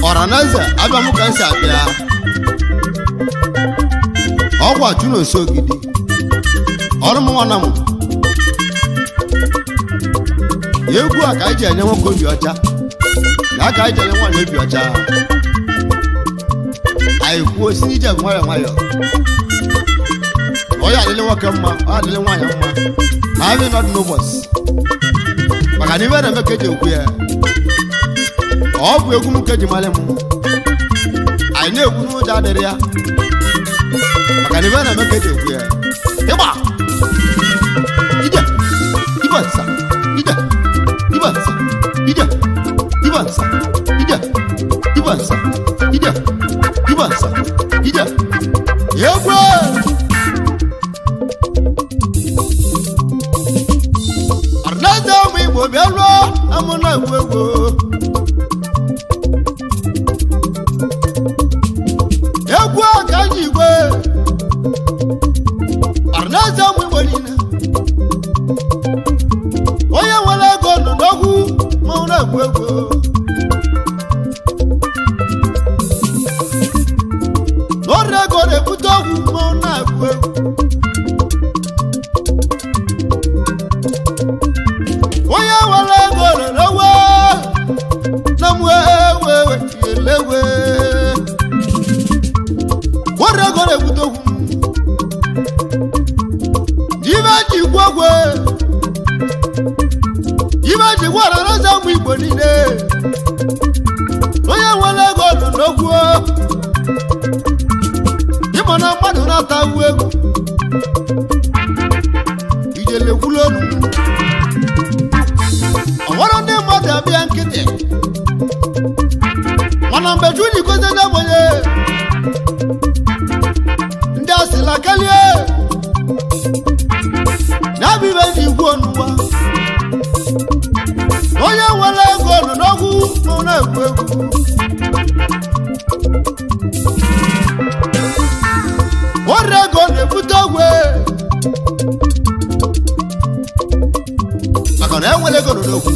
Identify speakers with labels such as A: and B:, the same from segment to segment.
A: Oranaza abamu kansa bia ogwa tuno sogidi ormu wanam yegu aka je enye won ko bi oja ya ka je enye won bi oja ai ku si je nwayo nwayo oya lele wakama a lele nwanya mma I will not know boss maka ni were me keje oku ya ọ bụ egwu m keji male mu anyị na-egwu n'ụjọ adịrị ya maka na ibe na-eme keji egwu ya ịgba ije ibe nsa ije ibe nsa ije ibe nsa ije ibe nsa ije ibe nsa ije egwu arnaza ụmụ Igbo bịa lụọ amụ na egwu egwu egwu aka ji igwe arnaza ụmụ Igbo niile onye nwere ego nọ n'ogwu ma ọ na-egwu egwu n'ọrụ ego na-ebute ogwu ma ọ na-egwu egwu onye nwere ego nọ n'ogwu na mwewewe elewe ọrụ ego na-ebute ogwu ibe ji gwogwe ibe ji gwara arnaza ụmụ Igbo niile onye nwere ego nọ n'ogwu ịma na mmadụ na-ata uwe ego ijele gwulu ọnụ ọwara ndị mmadụ abịa nkịtị mana mgbe Chukwu gozie ndị ogbenye ndị asịla kelie na-abụ ibe ndị igwu ọnụwa onye nwere ego nọ n'ogwu ma ọ na-egwu egwu ọrụ ego na-ebute ogwe maka na enwere ego nọ n'ogwu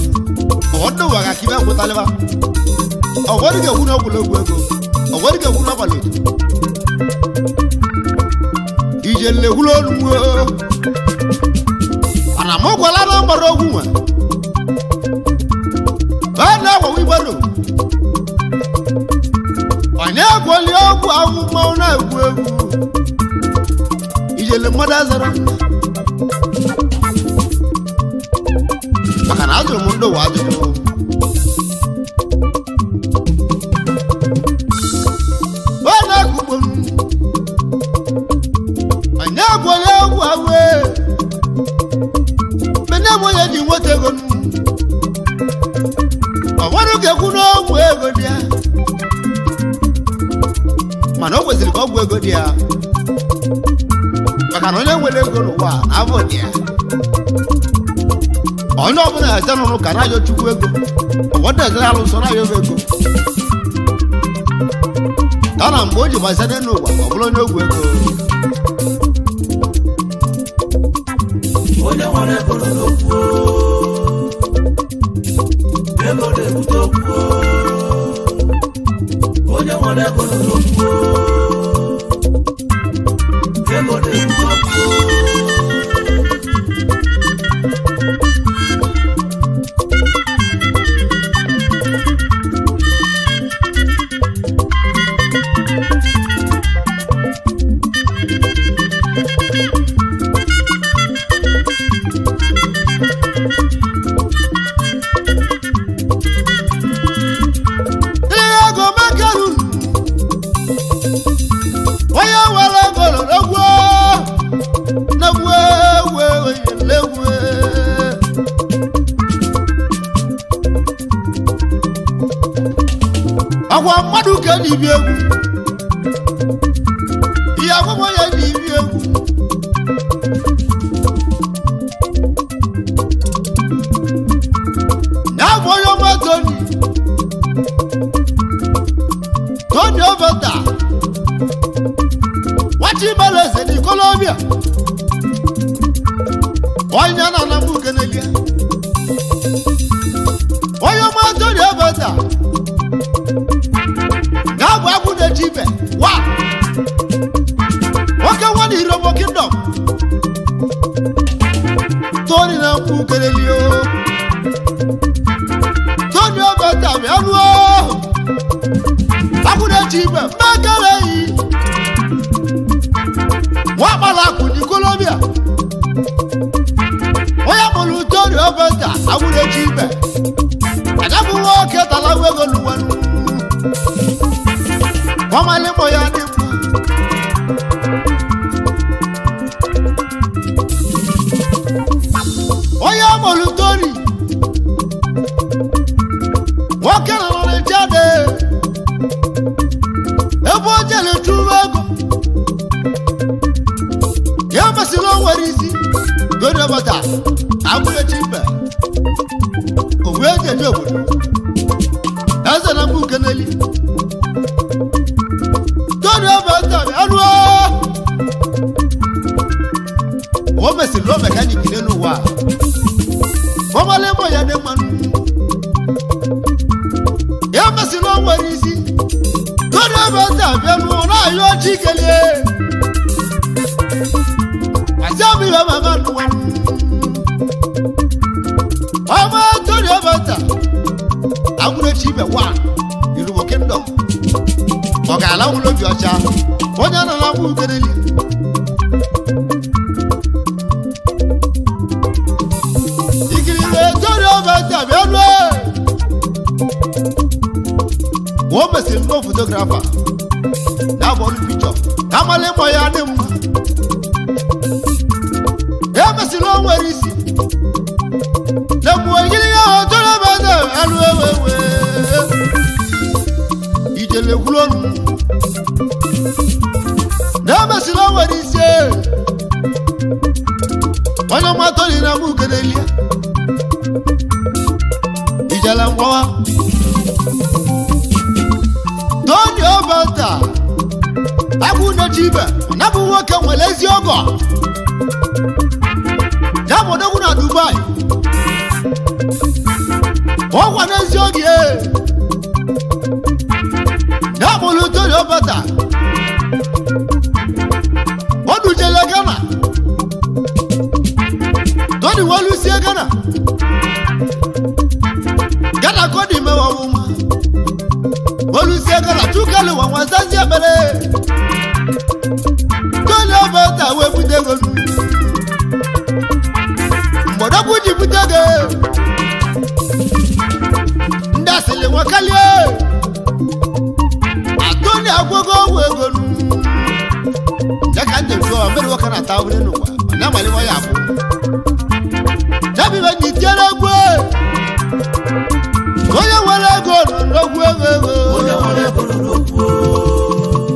A: ọdụ ụwa ga kibe ngwụtalịba ọgwọdụ ga-egwu n'ogwụlogwu ego ọgwọdụ ga-egwu n'abalị ije nlekwulu ọnụ mana m gwala na mgbara ogwu nwe a na-agwawa Igbero onye gwoli ọgwụ ahụ mmanwụ na-egwu egwu ijele mmadụ azara maka na ajụrụ m ndị ụwa ajụjụ ọ na-agụgbo m onye gwoli ọgwụ ahụ mene m onye ji nweta ego ọgwarụ ga-ekwu n'ọgwụ ego dị ya mana o kwesịrị ka ọgwụ ego dị ya maka na onye nwere ego n'ụwa na-abụ dị ya onye ọbụla ya jenụrụ ka na-ayọ Chukwu ego ọgwọdụ ezere alụ nsọ na-ayọ ego ya na mgbe o ji gbazide n'ụwa ọ bụrụ onye ogwu ego
B: onye nwere ego n'okwu ego na-ebute okwu onye nwere ego n'okwu ego na-ebute okwu
A: lewe agwa mmadụ ka n'ibi egwu ihe agwụgwọ ya n'ibi egwu na-abụ onye ọma Tony Oveta Wachibeleze di Colombia onye na na mbuke n'elia onye ọma Tony Oveta na-abụ agwụ na-eji ibe wa nwoke nwanne Irobo Kingdom Tony na mbuke n'elia Tony Oveta bịa nuo akụna chibe mmekere yi nwakpalaakụ di Colombia onye mụrụ Tony Oveta akụna chibe adabụ nwoke talawa ego n'ụwanụ ọmalịmọ ya dị mma onye mụrụ Tony nwoke na nọrọ jade ebe o jere chụrụ ego ya mesịrị o nwere isi Tony Oveta agwụrechi mbe o wee jeje obodo eze na mba ukeneli Tony Oveta bịaruo o mesịrị o mekaniki n'elu ụwa ọmalịmọ ya dị mmanụ ya mesịrị o nwere isi Tony Oveta bịaruo na-ayọ chikelie ajabi ya mama n'ụwa ọma Tony Oveta agwụrechi ibe wa Irobo Kingdom ọ ga-ala ụlọ obi ọcha onye nọ na mba ukeneli ikirire Tony Oveta bịaruo o mesịrị nnọọ fotografa na-abọrụ pichọ amalịmọ ya dị mma ya mesịrị o nwere isi na-egbuo yiri ya Tony Oveta alụ ewewe ijele gwuru ọnụ na-emesịrị o nwere isi onye ọma Tony na mba ukeneli ijele mgbawa Tony Oveta agwụ na-eji ibe na bụ nwoke nwere ezi ọgọ ya bụ odogwu na Dubai ọgwa n'ezi oge ya bụrụ Tony Oveta o dujele Ghana Tony welusie Ghana ka ọ dị mewa ọmụma olusie Ghana chukelu wa nwazazi ebere Tony Oveta wee bute ego mgbọdọgwụ ji bute ego ndị asịrị nwekalie Tony agwụgo ọgwụ ego ya ka ndị mfe mere nwoke na-ata obere n'ụwa mana amalịwa ya abụ jabibe ji tiere egwu onye nwere ego nọ n'ogwu ego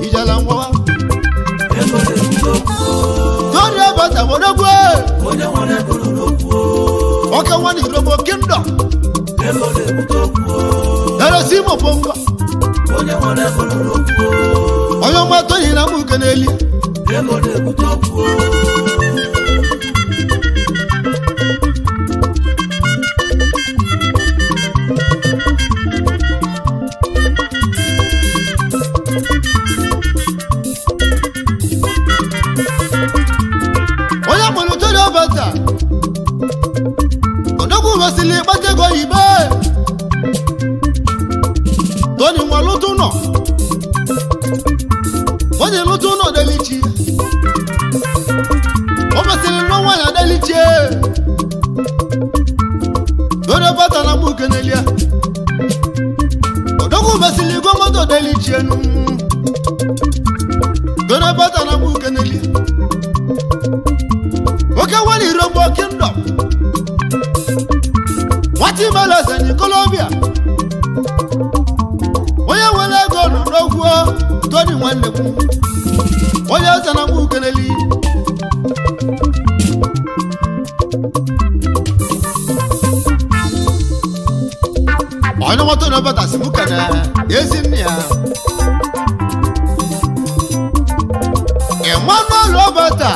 A: ijela ngwawa Tony Oveta odogwu oke nwanne Irobo Kingdom eresi Imo Bongo onye ọma Tony na mba ukeneli onye mụrụ Tony Oveta odogwu mesịrị ịkpata ego oyibo Tony nwa lụta ụlọ onye lụta ụlọ delichi o mesịrị nwa nwaanyị adelichie Tony Oveta na mba ukeneli odogwu mesịrị igwe moto delichie Tony Oveta na mba ukeneli oke nwanne Irobo Watermelons in Colombia. Onye nwere ego nọ n'okwu Tony nwanne m. Onye ọzọ na mụ keleli. Onye moto na bata si mụ kana ezi nne ya. Emmanuel Obata.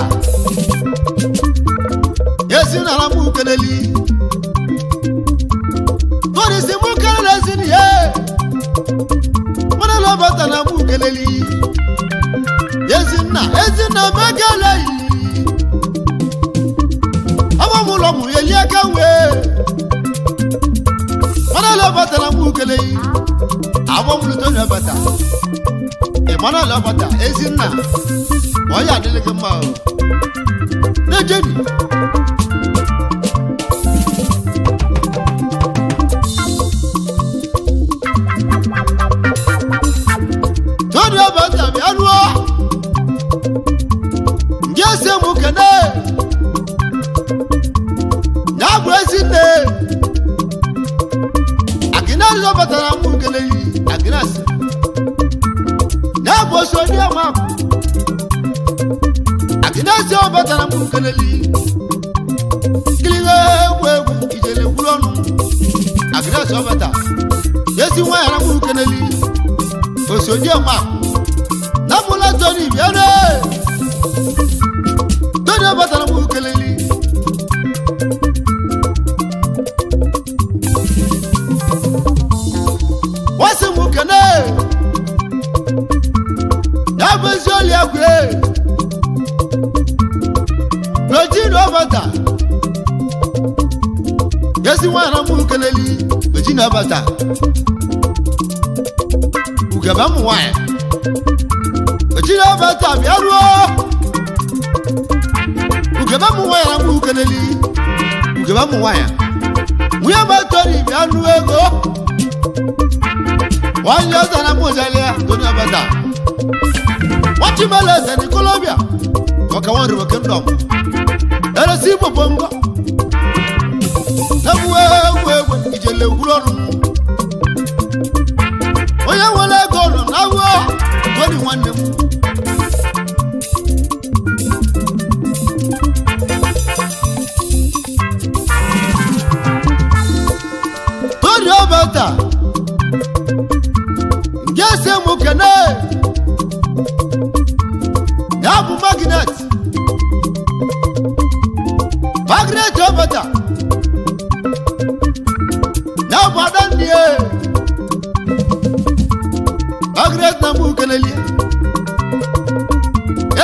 A: Ezi na mụ keleli. Tony si mụ keleli ezi nne ya. Emmanuel Obata na mụ keleli. Ezinna megele yi abamulo mu yeli aka we Emmanuel Obata na mu kele yi abamulo Tony Obata Emmanuel Obata Ezinna oya dele ke ma o nejeni Tony Obata bi anuo Ngese mu kene na brazine Agina Obata na mu kele yi Agina na boso ni ama Agina Obata na mu kele yi Kiliwe wewe ijele kulonu Agina Obata Yesi wa na mu kele yi boso ni ama na mula Tony biare Tony Obata na mu keleli Wasi mu kene na bezoli akwe Tony Obata Yesi wa na mu keleli Tony Obata Ugaba mu wa Tony Obata biaruo Ugeba mu waya na mu keleli Ugeba mu waya Muya Tony bi anu ego Wanya sana mu jalia Tony Obata Watermelons in Colombia Waka wanri wakendom Era si bongo Na wewe ijele ulonu Oya wala gono na wo Tony nwanne mu Tony Obata Ngese mu kene Yabu Magnet Obata Yabu Adanie Magnet na mu keneli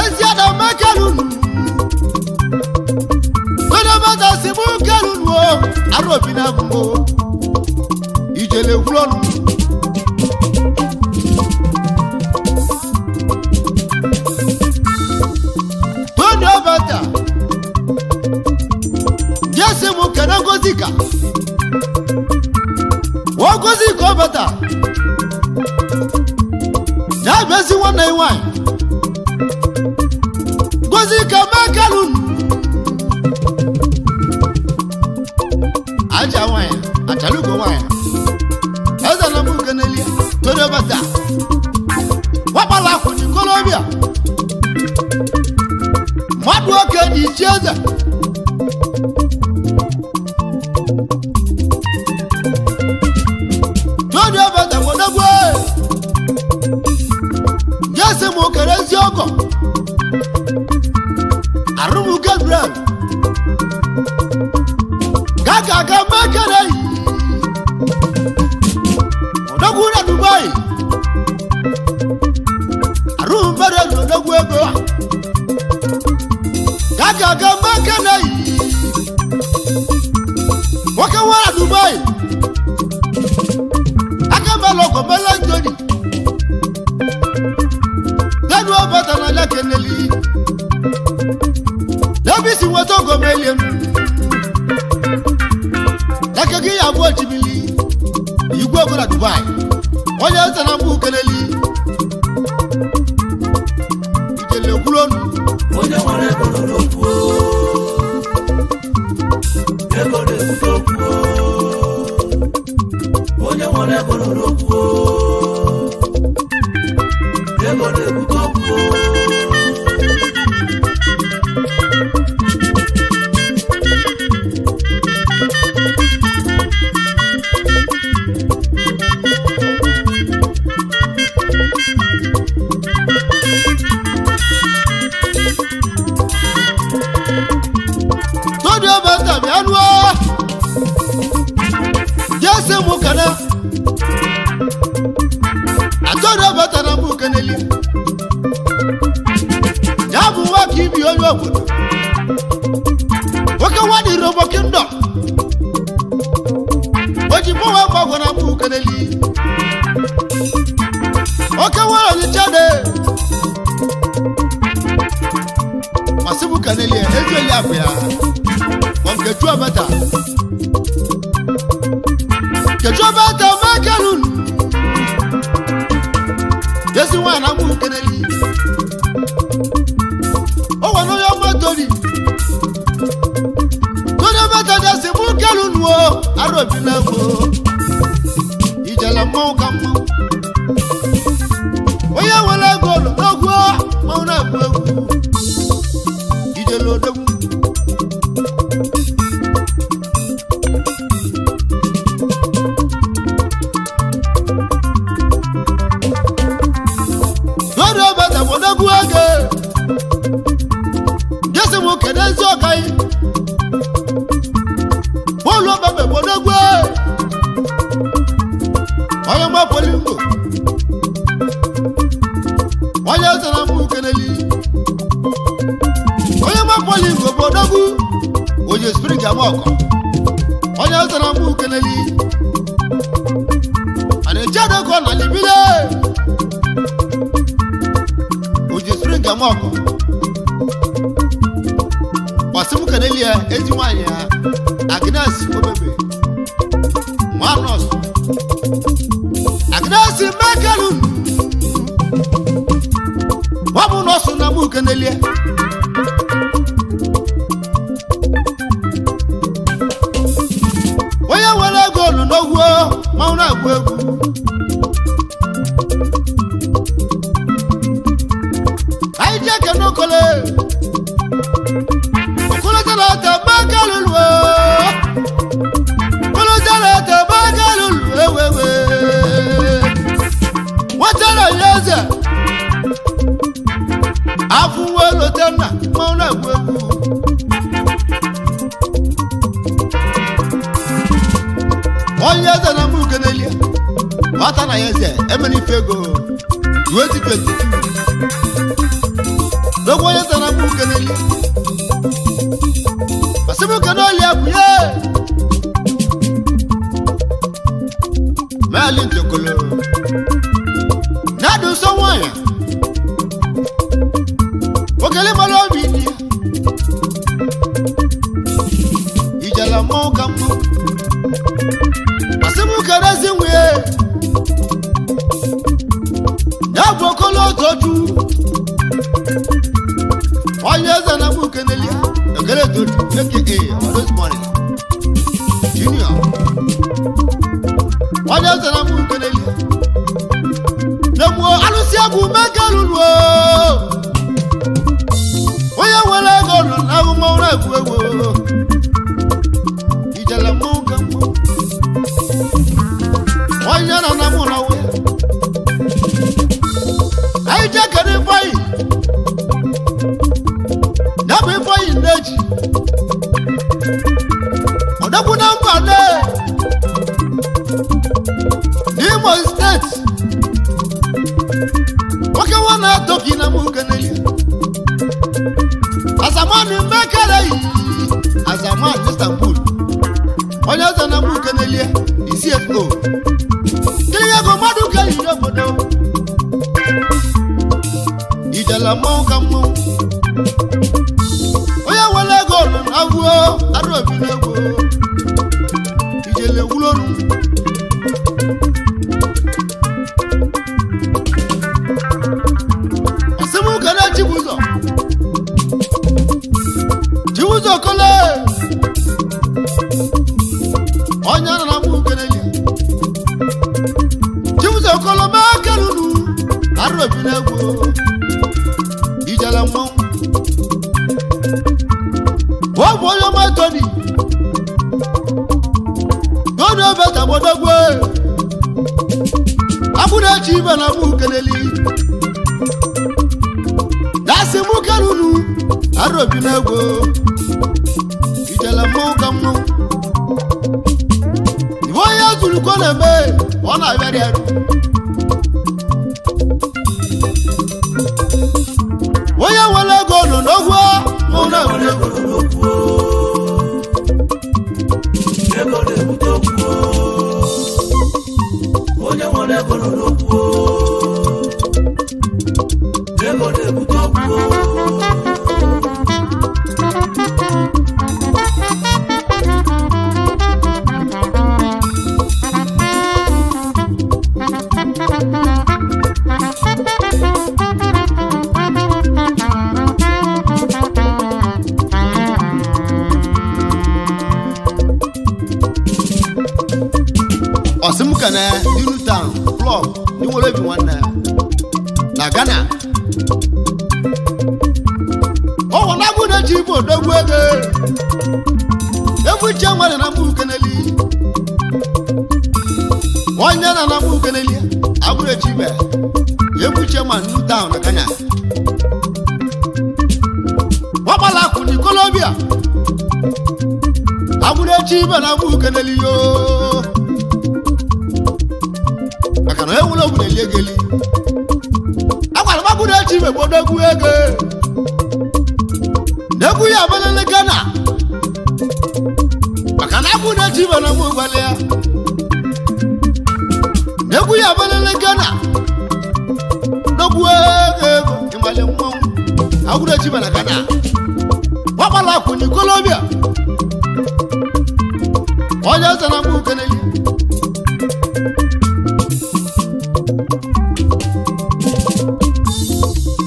A: Eziada makalunu Tony Obata si mu kalunu Arobi na bungo Ijele ulonu Tony Obata Yese mu kana gozika Wo gozika Obata Na besi wana iwan Gozika makalun Aja wanya Achalugo wanya Eza na mu kaneli Tony Obata Wapala kuni Colombia Madu wake ni cheza Tony Obata wadagwe Yese mokerezi oko Arumu Gabriel Gaga makerei Odagura Dubai Arumu Barel odagwe goa Gaga makerei Waka wala Dubai Akambaloko Tony Tony Obata na la keneli Dabisi watoko melienu Lakaki ya buwa chibili Yugwa kura Dubai Wanya ata na mbu keneli Ijele kulonu
B: Oye wane kono lopuo Ego de kutopuo
A: kaneli ezeli abia onke tu abata ke tu abata makarun yesi wana mu kaneli o wano yo matori toni abata dasi mu karun wo arobina wo ijala mo kamo oya wala golo dogwo mauna gwo ijelo dogwo dodo bata bodogwo age jese mo kedenzi okai bolo bebe bodogwo oya ma polingo oya sana mu keneli oya ma polingo bodogu oje spirit amoko oya sana mu keneli ane jado ko na libile oje spirit amoko wasimu keneli eziwanya Agnes obebe Manos Agnes makalun wabu nosu na mu kenelie oya wala golu nogwo mauna gwegu ai jeke no kole okolo tala ta makalun wo okolo tala ta makalun wewe watala yeze afuwelo tena mauna gwegu oyeza na mu kenelia wata na yeze emeni fego 2022 dogo yeza na mu kenelia asimu kenelia kuye mali njokolo nadu sowaya okele malobi ni ijala mo kamo asimu kerezi nwe yabo kolo toju oyeza na mu kenelia okele toju aka this morning junior oyeza na mu kenelia nemo alusiagu mekalunwo oya wala golo na mo na gwego ijala mo kamo oya na mo na we ai jaka de fai na be fai neji odabu na mbale Imo State wake wana toki na mu kenelia Azamani mekelei Azamani Istanbul onya zana mu kenelia CFO kile go maduka ino bodo ijala mo kamo oya wala go awo arobi na go ijele wulonu asimu kana chibuzo kole onya na mu kenelia chibuzo kolo makalunu arobi na go ijala mo wo boyo matoni dodo beta bodogwe abuna chiba na mu keneli dasi mu kalunu arobi na go ijala mo kamo iwo ya zulu ko na me ona bere eru woya wala go no nogwo mo na go
B: ego de butokuo onya wala golo lokuo ego de butokuo
A: kene New Town Club ni nwere bi nwanne na Ghana o wona gu na ji bo dogwu ego ebu che nwere na mbu keneli onye na mbu keneli abure chibe ebu che ma New Town na Ghana wabala ku ni Colombia abure chibe na mbu keneli yo akana ewulo bu na legeli akwara abure chibe bo dogwu ego nebu ya balele Ghana akana abure chibe na mbu gwale ya nebu ya balele Ghana dogwu ego imale mmo abure chibe na Ghana wabala ku ni Colombia oja sana mbu keneli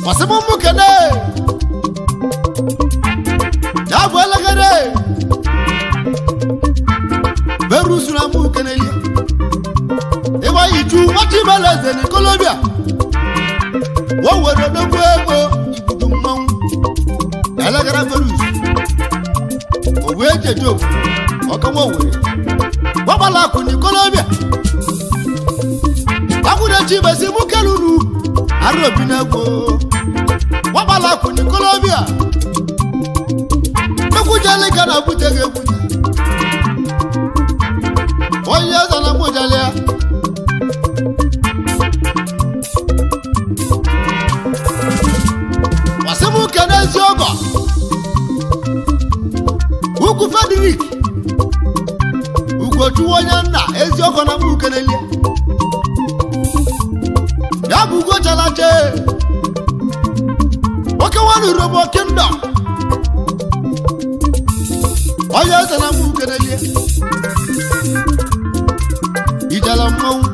A: wasimu mbu kene jabu elegere beru suna mbu keneli iwa itu wati beleze ni Colombia wowere dogwu ego ibudu mmanwu elegere beru owe jejo ọkọwọ were wabala ku ni Colombia akwụna chibesi mụ kelunu arụ obi na-egwo wabala ku ni Colombia ekwujele Ghana bute gị ekwuje onye eze na mgbujele ya wasị mụ kene ezi ọgọ ukwu Frederick ugochukwu onye nna ezi ọgọ na mbu keneli ya bụ ugo chalache oke nwanu robo kingdom onye eze na mbu keneli ijala mmanwu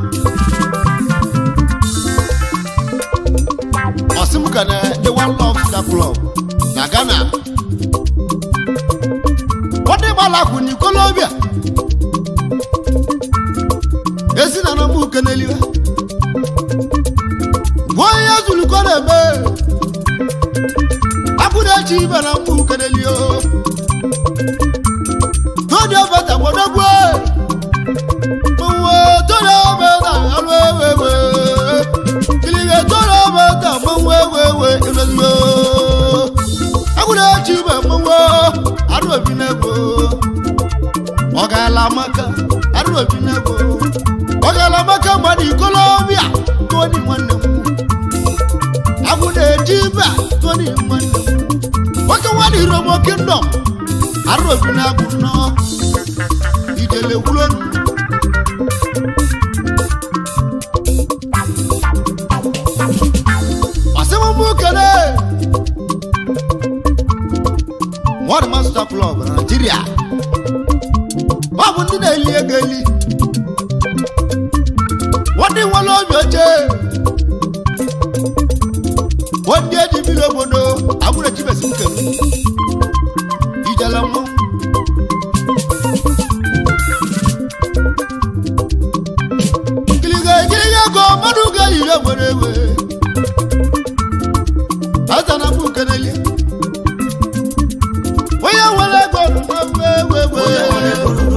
A: osimukane the one love star club na Ghana wadi balaku ni Colombia esi na mbu keneli boya zulu kone be abuda chi bana mbu keneli o dodo beta bodogwe dodo beta alwewe kiliwe dodo beta mwewe elelo abuda chi be mwo aro binego ogala maka aro binego ogala maka madi Colombia toni mwanne abude jiba toni mwanne waka wadi robo kingdom aro binego no ijele wulon asema mukene World Master Club Nigeria babu ndi na eli egeli wadi walo bioche wadi eji bilo bodo abure chibe simkenu ijala mmo kiliga go maduga ile werewe azana mbu keneli oya wala go wewe